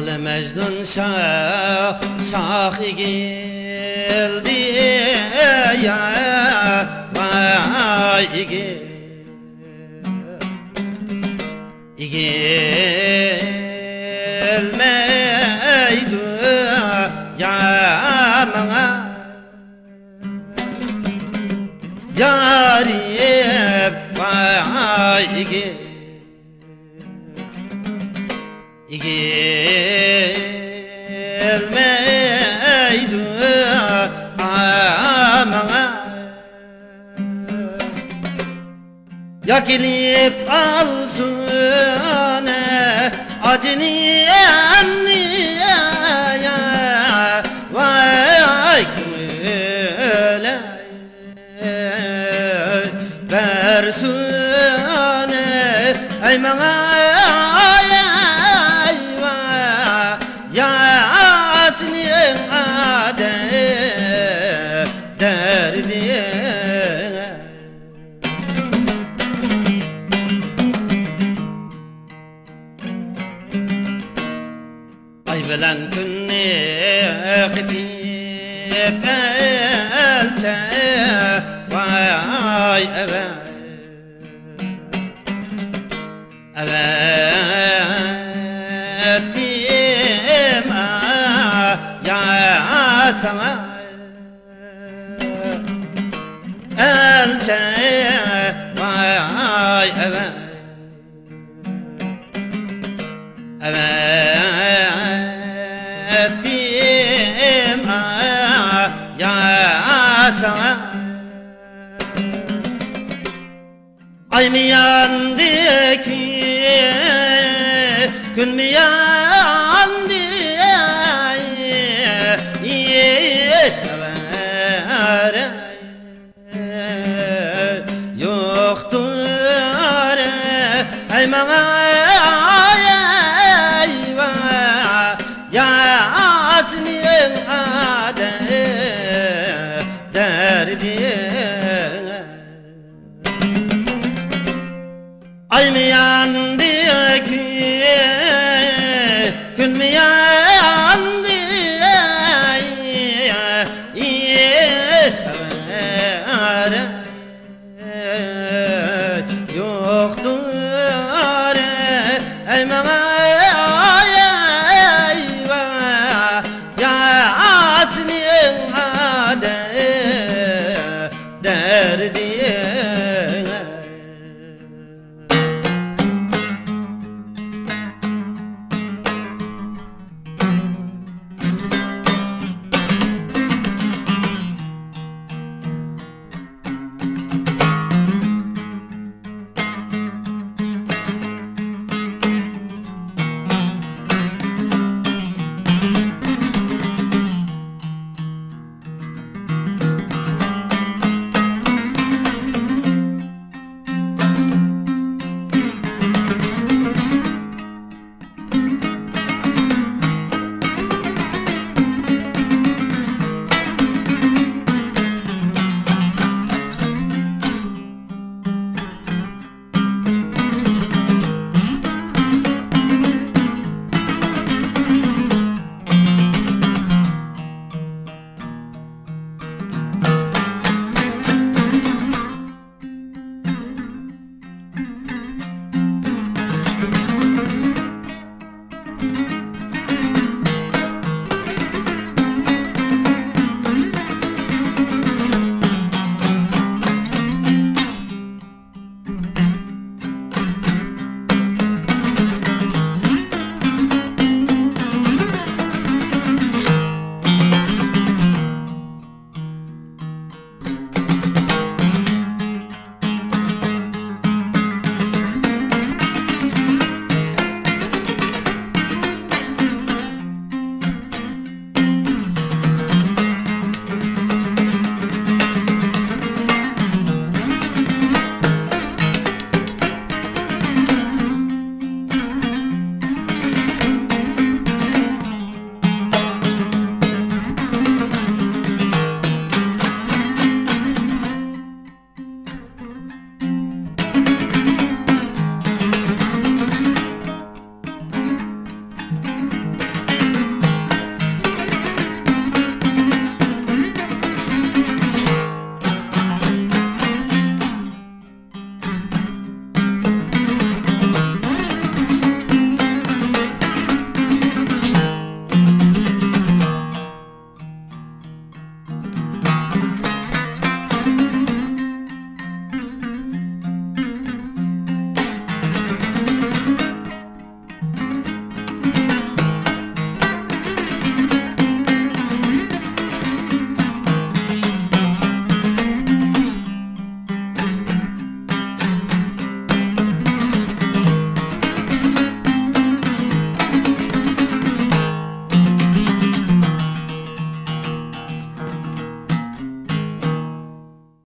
Mecnun şah geldi ya vay gelmeydi ya bana yarim vay gelmeydi bana ya gelip alsın acını emni ya vay gümüle versin ey bana ya senin derdin ay bilen günni gidip elçe vay evet diyeyim ya sana elçe vay evet diyeyim ya sana ay mı yandı ki gün mü yandı yeşver yoktur ey bana ya senin derdin ay mı yandı ki gün mü yandı yeşver yoktur ey bana ya senin